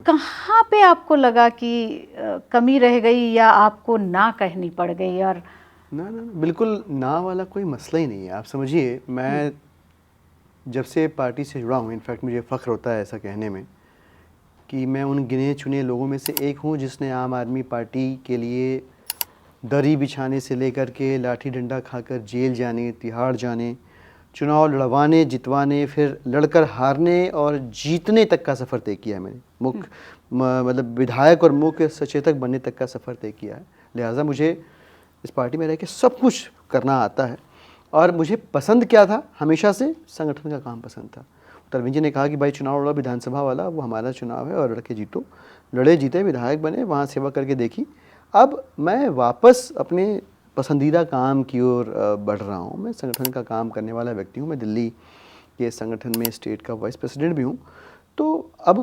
कहाँ पे आपको लगा कि कमी रह गई या आपको ना कहनी पड़ गई? और ना ना ना, बिल्कुल ना वाला कोई मसला ही नहीं है। आप समझिए, मैं जब से पार्टी से जुड़ा हूँ, इनफैक्ट मुझे फ़ख्र होता है ऐसा कहने में कि मैं उन गिने चुने लोगों में से एक हूँ जिसने आम आदमी पार्टी के लिए दरी बिछाने से लेकर के लाठी डंडा खाकर जेल जाने, तिहाड़ जाने, चुनाव लड़वाने, जितवाने, फिर लड़कर हारने और जीतने तक का सफ़र तय किया है मैंने। मतलब विधायक और मुख्य सचेतक बनने तक का सफ़र तय किया है। लिहाजा मुझे इस पार्टी में रह के सब कुछ करना आता है। और मुझे पसंद क्या था, हमेशा से संगठन का काम पसंद था। अरविंद जी ने कहा कि भाई चुनाव लड़ो विधानसभा वाला, वो हमारा चुनाव है और लड़के जीतो। लड़े जीते, विधायक बने, वहाँ सेवा करके देखी। अब मैं वापस अपने पसंदीदा काम की ओर बढ़ रहा हूँ। मैं संगठन का काम करने वाला व्यक्ति हूँ। मैं दिल्ली के संगठन में स्टेट का वाइस प्रेसिडेंट भी हूँ। तो अब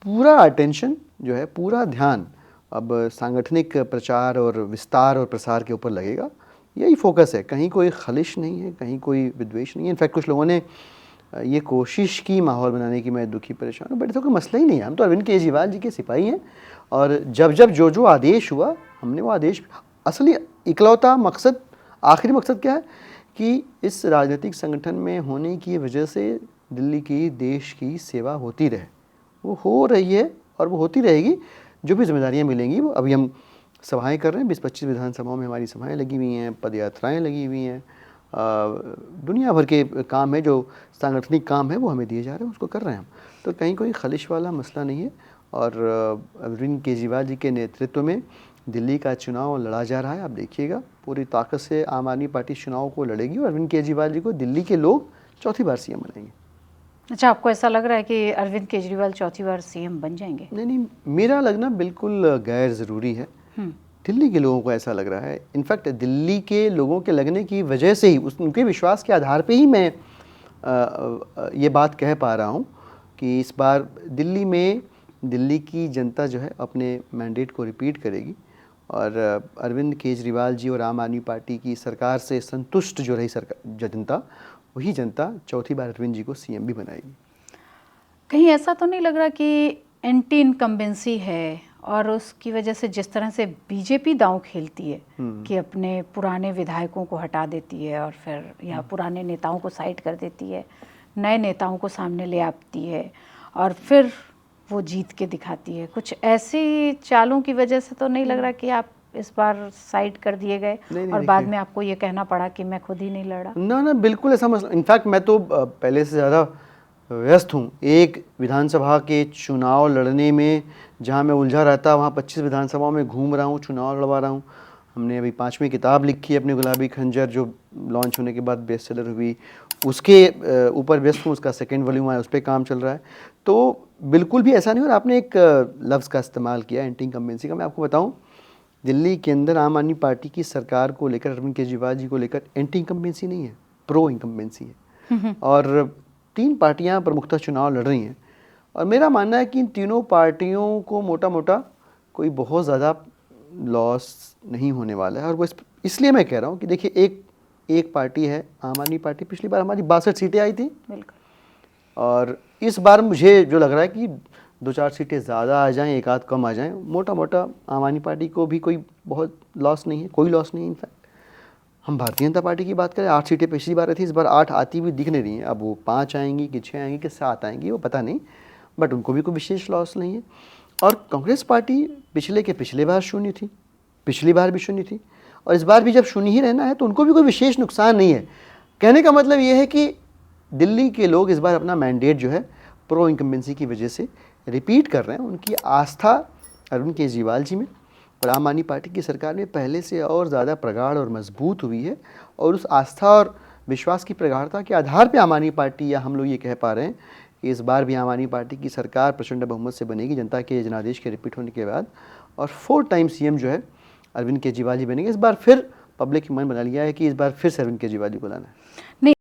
पूरा अटेंशन जो है, पूरा ध्यान अब सांगठनिक प्रचार और विस्तार और प्रसार के ऊपर लगेगा। यही फोकस है, कहीं कोई खलिश नहीं है, कहीं कोई विद्वेष नहीं है। इनफैक्ट कुछ लोगों ने ये कोशिश की माहौल बनाने की मैं दुखी परेशान हूँ, बट तो कोई मसला ही नहीं है। हम तो अरविंद केजरीवाल जी के सिपाही हैं और जब जब जो जो आदेश हुआ, हमने वो आदेश, असली इकलौता मकसद, आखिरी मकसद क्या है कि इस राजनीतिक संगठन में होने की वजह से दिल्ली की, देश की सेवा होती रहे। वो हो रही है और वो होती रहेगी। जो भी जिम्मेदारियाँ मिलेंगी, वो अभी हम सभाएं कर रहे हैं, 20-25 विधानसभाओं में हमारी सभाएं लगी हुई हैं, पदयात्राएं लगी हुई हैं, दुनिया भर के काम है, जो सांगठनिक काम है वो हमें दिए जा रहे हैं, उसको कर रहे हैं हम। तो कहीं कोई खलिश वाला मसला नहीं है। और अरविंद केजरीवाल जी के नेतृत्व में दिल्ली का चुनाव लड़ा जा रहा है। आप देखिएगा, पूरी ताकत से आम आदमी पार्टी चुनाव को लड़ेगी और अरविंद केजरीवाल जी को दिल्ली के लोग चौथी बार सीएम बनाएंगे। अच्छा, आपको ऐसा लग रहा है कि अरविंद केजरीवाल चौथी बार सीएम बन जाएंगे? नहीं नहीं, मेरा लगना बिल्कुल गैर ज़रूरी है। दिल्ली के लोगों को ऐसा लग रहा है। इनफैक्ट दिल्ली के लोगों के लगने की वजह से ही, उनके विश्वास के आधार पे ही मैं ये बात कह पा रहा हूँ कि इस बार दिल्ली में दिल्ली की जनता जो है अपने मैंडेट को रिपीट करेगी और अरविंद केजरीवाल जी और आम आदमी पार्टी की सरकार से संतुष्ट जो रही सरकार जनता, वही जनता चौथी बार अरविंद जी को सीएम भी बनाएगी। कहीं ऐसा तो नहीं लग रहा कि एंटी इनकम्बेंसी है और उसकी वजह से जिस तरह से बीजेपी दांव खेलती है कि अपने पुराने विधायकों को हटा देती है और फिर या पुराने नेताओं को साइड कर देती है, नए नेताओं को सामने ले आती है और फिर वो जीत के दिखाती है, कुछ ऐसी चालों की वजह से तो नहीं लग रहा कि आप इस बार साइड कर दिए गए और बाद में आपको ये कहना पड़ा कि मैं खुद ही नहीं लड़ा? ना ना, बिल्कुल ऐसा मसला। इनफैक्ट मैं तो पहले से ज़्यादा व्यस्त हूँ एक विधानसभा के चुनाव लड़ने में। जहाँ मैं उलझा रहता, वहाँ 25 विधानसभाओं में घूम रहा हूँ, चुनाव लड़वा रहा हूँ। हमने अभी 5वीं किताब लिखी है अपनी, गुलाबी खंजर, जो लॉन्च होने के बाद बेस्ट सेलर हुई, उसके ऊपर व्यस्त हूँ। उसका सेकेंड वॉल्यूम आया, उस पर काम चल रहा है। तो बिल्कुल भी ऐसा नहीं। और आपने एक लफ्ज़ का इस्तेमाल किया, एंटी इनकम्बेंसी का। मैं आपको बताऊँ, दिल्ली के अंदर आम आदमी पार्टी की सरकार को लेकर, अरविंद केजरीवाल जी को लेकर एंटी इनकम्बेंसी नहीं है, प्रो इनकम्बेंसी है। और 3 पार्टियां प्रमुखतः चुनाव लड़ रही हैं और मेरा मानना है कि इन तीनों पार्टियों को मोटा मोटा कोई बहुत ज़्यादा लॉस नहीं होने वाला है। और वो इसलिए मैं कह रहा हूँ कि देखिए, एक पार्टी है आम आदमी पार्टी। पिछली बार हमारी 62 सीटें आई थी और इस बार मुझे जो लग रहा है कि 2-4 सीटें ज़्यादा आ जाएं, एक आध कम आ जाएं। मोटा मोटा आम आदमी पार्टी को भी कोई बहुत लॉस नहीं है, कोई लॉस नहीं है। इनफैक्ट हम भारतीय जनता पार्टी की बात करें, 8 सीटें पिछली बार थी, इस बार 8 आती हुई दिख नहीं रही हैं। अब वो 5 आएंगी कि 6 आएंगी कि 7 आएंगी, वो पता नहीं, बट उनको भी कोई विशेष लॉस नहीं है। और कांग्रेस पार्टी पिछले बार शून्य थी, पिछली बार भी शून्य थी और इस बार भी जब शून्य ही रहना है तो उनको भी कोई विशेष नुकसान नहीं है। कहने का मतलब ये है कि दिल्ली के लोग इस बार अपना मैंडेट जो है प्रो इनकम्बेंसी की वजह से रिपीट कर रहे हैं। उनकी आस्था अरविंद केजरीवाल जी में और आम आदमी पार्टी की सरकार में पहले से और ज़्यादा प्रगाढ़ और मजबूत हुई है। और उस आस्था और विश्वास की प्रगाढ़ता के आधार पर आम आदमी पार्टी, या हम लोग ये कह पा रहे हैं कि इस बार भी आम आदमी पार्टी की सरकार प्रचंड बहुमत से बनेगी जनता के जनादेश के रिपीट होने के बाद। और 4 टाइम सीएम जो है अरविंद केजरीवाल जी बनेंगे। इस बार फिर पब्लिक ने मन बना लिया है कि इस बार फिर से अरविंद केजरीवाल जी को लाना है।